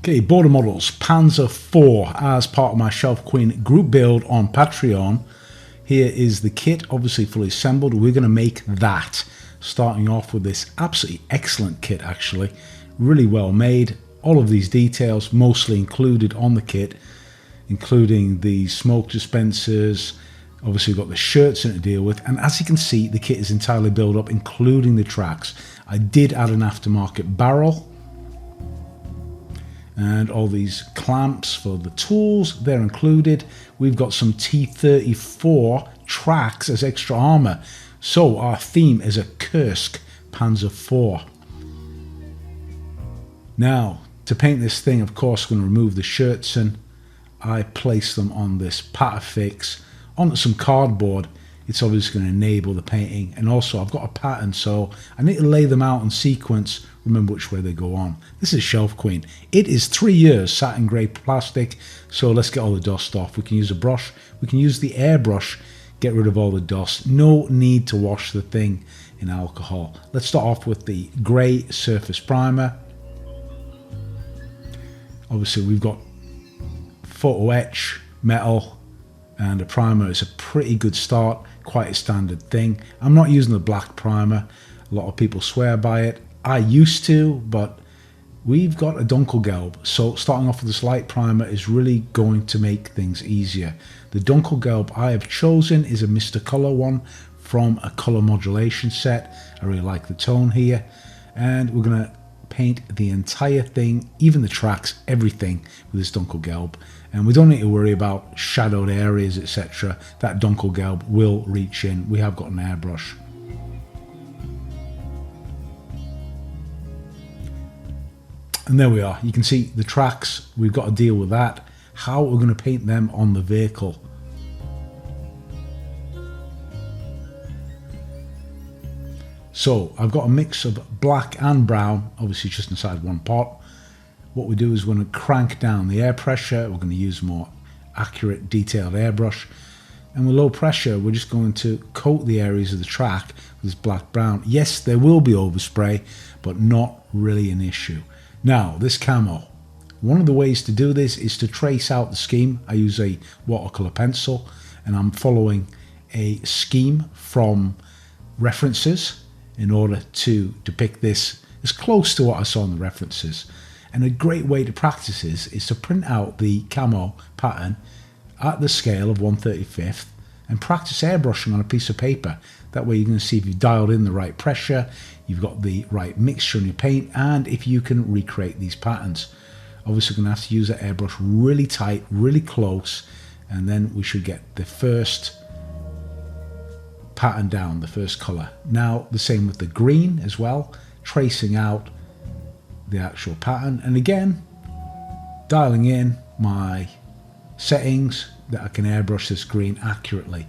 Okay, Border Models Panzer IV as part of my Shelf Queen group build on Patreon. Here is the kit, obviously fully assembled. We're going to make that, starting off with this absolutely excellent kit actually. Really well made. All of these details mostly included on the kit, including the smoke dispensers. Obviously we've got the shirts in to deal with, and as you can see the kit is entirely built up including the tracks. I did add an aftermarket barrel and all these clamps for the tools, they're included. We've got some T-34 tracks as extra armor. So our theme is a Kursk Panzer IV. Now, to paint this thing, of course, I'm going to remove the shirts and I place them on this pat affix onto some cardboard. It's obviously going to enable the painting, and also I've got a pattern, so I need to lay them out in sequence, remember which way they go on. This is Shelf Queen. It is 3 years satin grey plastic, so let's get all the dust off. We can use a brush, we can use the airbrush, get rid of all the dust. No need to wash the thing in alcohol. Let's start off with the grey surface primer. Obviously we've got photo etch metal, and a primer is a pretty good start, quite a standard thing. I'm not using the black primer. A lot of people swear by it. I used to, but we've got a Dunkelgelb, so starting off with this light primer is really going to make things easier. The Dunkelgelb I have chosen is a Mr. Color one from a color modulation set. I really like the tone here, and we're going to paint the entire thing, even the tracks, everything with this Dunkelgelb. And we don't need to worry about shadowed areas, etc. That Dunkelgelb will reach in. We have got an airbrush. And there we are. You can see the tracks. We've got to deal with that. How we're going to paint them on the vehicle. So I've got a mix of black and brown, obviously just inside one pot. What we do is we're going to crank down the air pressure. We're going to use more accurate, detailed airbrush. And with low pressure, we're just going to coat the areas of the track with this black brown. Yes, there will be overspray, but not really an issue. Now, this camo. One of the ways to do this is to trace out the scheme. I use a watercolor pencil, and I'm following a scheme from references in order to depict this as close to what I saw in the references. And a great way to practice this is to print out the camo pattern at the scale of 1/35 and practice airbrushing on a piece of paper. That way you're going to see if you've dialed in the right pressure, you've got the right mixture in your paint, and if you can recreate these patterns. Obviously you're going to have to use that airbrush really tight, really close, and then we should get the first pattern down, the first color. Now the same with the green as well, tracing out the actual pattern, and again dialing in my settings that I can airbrush this green accurately.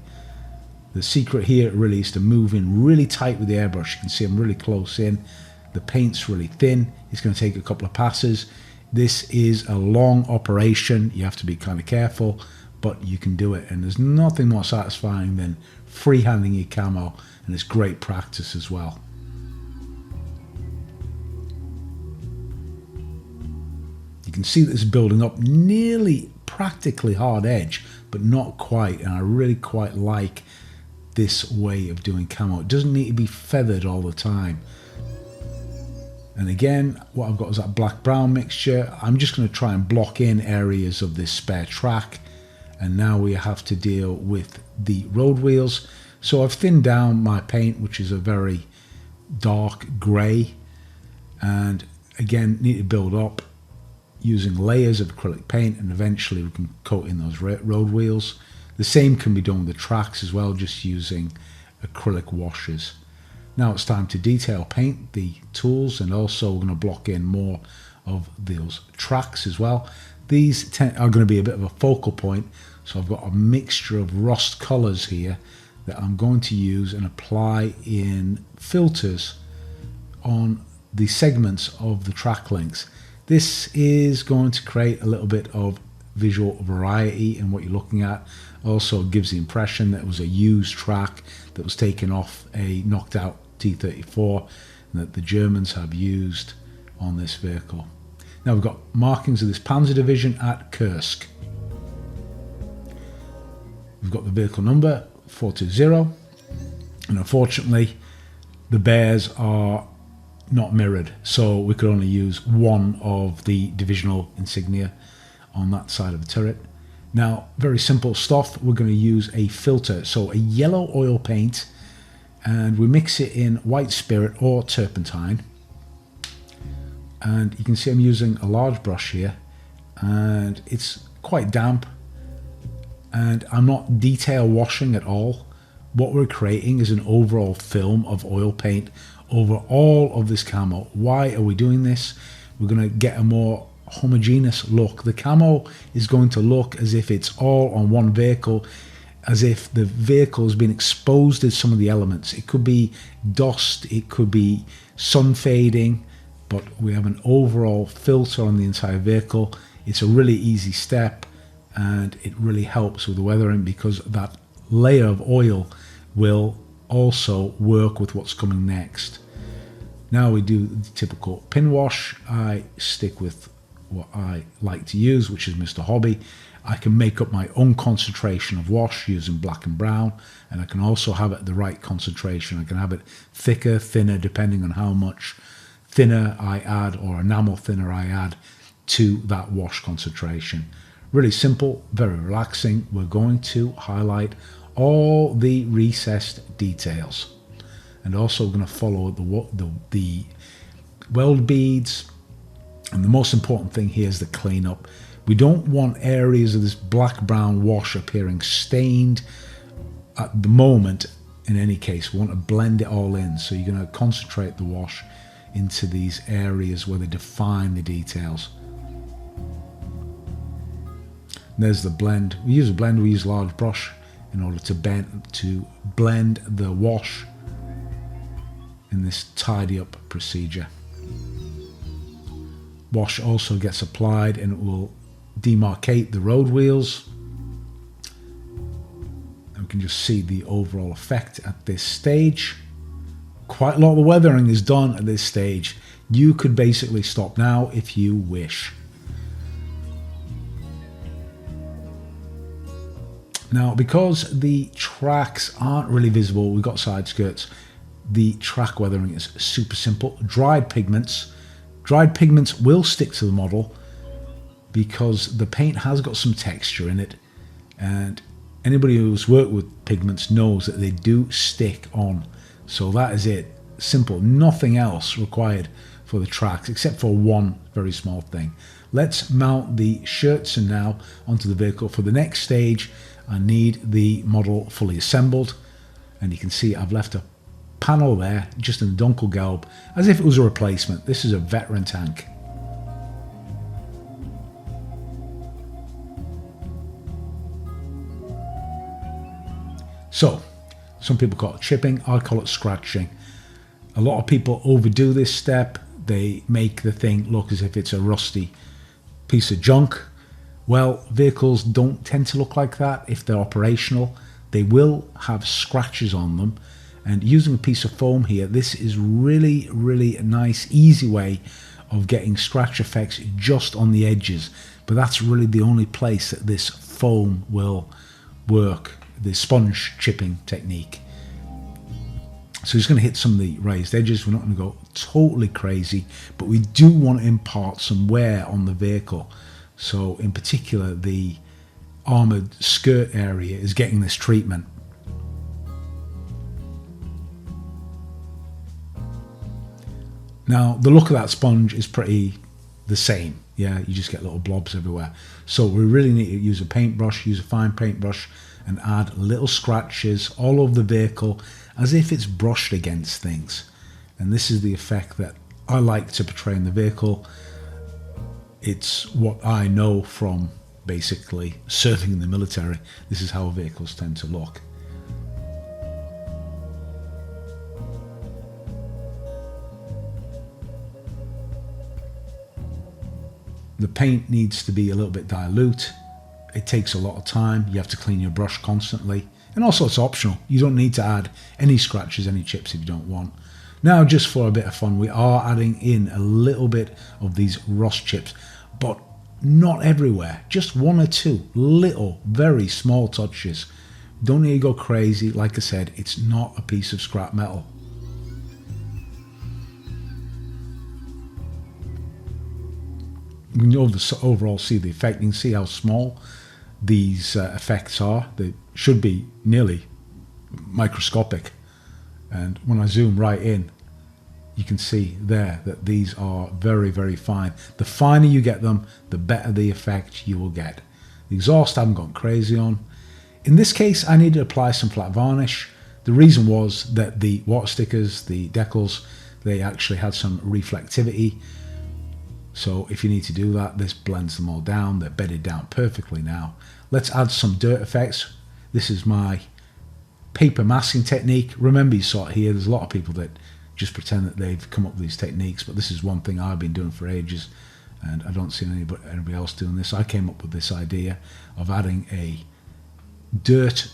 The secret here really is to move in really tight with the airbrush. You can see I'm really close in, the paint's really thin. It's going to take a couple of passes. This is a long operation, you have to be kind of careful, but you can do it, and there's nothing more satisfying than freehanding your camo, and it's great practice as well. You can see that it's building up nearly practically hard edge, but not quite, and I really quite like this way of doing camo. It doesn't need to be feathered all the time. And again, what I've got is that black-brown mixture. I'm just going to try and block in areas of this spare track, and now we have to deal with the road wheels. So I've thinned down my paint, which is a very dark grey, and again need to build up using layers of acrylic paint, and eventually we can coat in those road wheels. The same can be done with the tracks as well, just using acrylic washes. Now it's time to detail paint the tools, and also we're going to block in more of those tracks as well. These are going to be a bit of a focal point, so I've got a mixture of rust colors here that I'm going to use and apply in filters on the segments of the track links. This is going to create a little bit of visual variety in what you're looking at. Also gives the impression that it was a used track that was taken off a knocked out T-34 and that the Germans have used on this vehicle. Now we've got markings of this Panzer division at Kursk. We've got the vehicle number 420, and unfortunately the bears are not mirrored, so we could only use one of the divisional insignia on that side of the turret. Now, very simple stuff. We're going to use a filter, so a yellow oil paint, and we mix it in white spirit or turpentine. And you can see I'm using a large brush here, and it's quite damp, and I'm not detail washing at all. What we're creating is an overall film of oil paint over all of this camo. Why are we doing this? We're going to get a more homogeneous look. The camo is going to look as if it's all on one vehicle, as if the vehicle has been exposed to some of the elements. It could be dust, it could be sun fading, but we have an overall filter on the entire vehicle. It's a really easy step, and it really helps with the weathering because that layer of oil will also work with what's coming next. Now we do the typical pin wash. I stick with what I like to use, which is Mr. Hobby. I can make up my own concentration of wash using black and brown, and I can also have it at the right concentration. I can have it thicker, thinner, depending on how much thinner I add or enamel thinner I add to that wash concentration. Really simple, very relaxing. We're going to highlight all the recessed details, and also we're going to follow the weld beads. And the most important thing here is the cleanup. We don't want areas of this black brown wash appearing stained at the moment. In any case, we want to blend it all in, so you're going to concentrate the wash into these areas where they define the details. And there's the blend. We use a blend, we use a large brush in order to blend the wash in this tidy up procedure. Wash also gets applied and it will demarcate the road wheels. And we can just see the overall effect at this stage. Quite a lot of the weathering is done at this stage. You could basically stop now if you wish. Now, because the tracks aren't really visible, we've got side skirts, the track weathering is super simple. Dried pigments will stick to the model because the paint has got some texture in it, and anybody who's worked with pigments knows that they do stick on. So that is it. Simple. Nothing else required for the tracks except for one very small thing. Let's mount the shirts and now onto the vehicle. For the next stage, I need the model fully assembled, and you can see I've left a panel there just in the Dunkelgelb as if it was a replacement. This is a veteran tank. So some people call it chipping, I call it scratching. A lot of people overdo this step. They make the thing look as if it's a rusty piece of junk. Well, vehicles don't tend to look like that if they're operational. They will have scratches on them, and using a piece of foam here, this is really a nice easy way of getting scratch effects just on the edges. But that's really the only place that this foam will work, the sponge chipping technique. So it's going to hit some of the raised edges. We're not going to go totally crazy, but we do want to impart some wear on the vehicle. So in particular, the armoured skirt area is getting this treatment. Now, the look of that sponge is pretty the same. Yeah, you just get little blobs everywhere. So we really need to use a paintbrush, use a fine paintbrush, and add little scratches all over the vehicle as if it's brushed against things. And this is the effect that I like to portray in the vehicle. It's what I know from basically serving in the military. This is how vehicles tend to look. The paint needs to be a little bit dilute. It takes a lot of time. You have to clean your brush constantly. And also it's optional. You don't need to add any scratches, any chips if you don't want. Now, just for a bit of fun, we are adding in a little bit of these rust chips, but not everywhere, just one or two little, very small touches. Don't need to go crazy. Like I said, it's not a piece of scrap metal. You can overall see the effect. You can see how small these effects are. They should be nearly microscopic. And when I zoom right in, you can see there that these are very, very fine. The finer you get them, the better the effect you will get. The exhaust I haven't gone crazy on. In this case, I needed to apply some flat varnish. The reason was that the water stickers, the decals, they actually had some reflectivity. So if you need to do that, this blends them all down. They're bedded down perfectly now. Let's add some dirt effects. This is my paper masking technique. Remember, you saw it here. There's a lot of people that just pretend that they've come up with these techniques, but this is one thing I've been doing for ages, and I don't see anybody else doing this. I came up with this idea of adding a dirt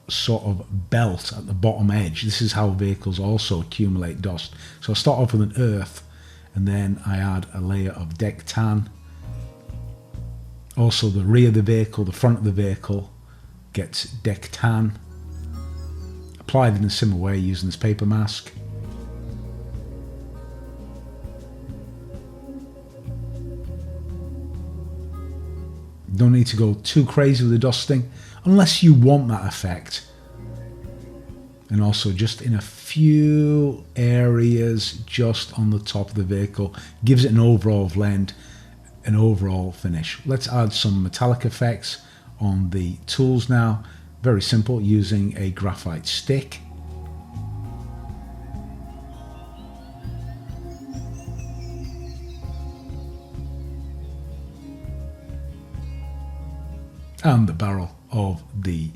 sort of belt at the bottom edge. This is how vehicles also accumulate dust. So I start off with an earth, and then I add a layer of deck tan. Also the rear of the vehicle, the front of the vehicle gets deck tan. Applied in a similar way using this paper mask. Don't need to go too crazy with the dusting unless you want that effect. And also just in a few areas just on the top of the vehicle, gives it an overall blend, an overall finish. Let's add some metallic effects on the tools now. Very simple, using a graphite stick. And the barrel of the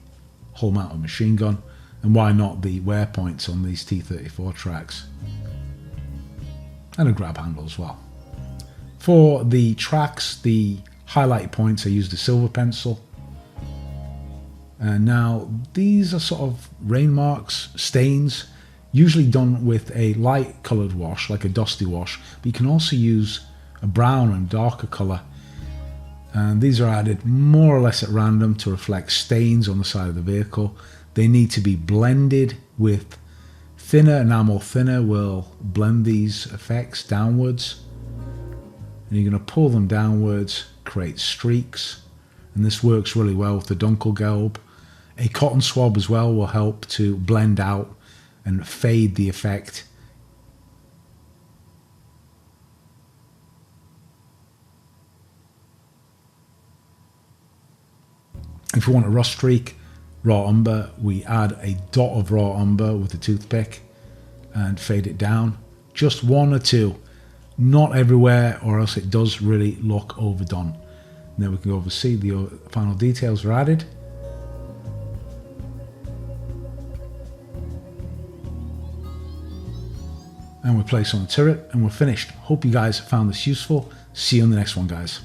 hull mounted machine gun, and why not the wear points on these T34 tracks, and a grab handle as well. For the tracks, the highlight points, I used a silver pencil, and now these are sort of rain marks, stains, usually done with a light coloured wash, like a dusty wash, but you can also use a brown and darker colour. And these are added more or less at random to reflect stains on the side of the vehicle. They need to be blended with thinner. Enamel thinner will blend these effects downwards. And you're going to pull them downwards, create streaks. And this works really well with the Dunkelgelb. A cotton swab as well will help to blend out and fade the effect. If you want a rust streak, raw umber, we add a dot of raw umber with a toothpick and fade it down. Just one or two, not everywhere, or else it does really look overdone. And then we can go over and see the final details are added. And we place on the turret and we're finished. Hope you guys found this useful. See you on the next one, guys.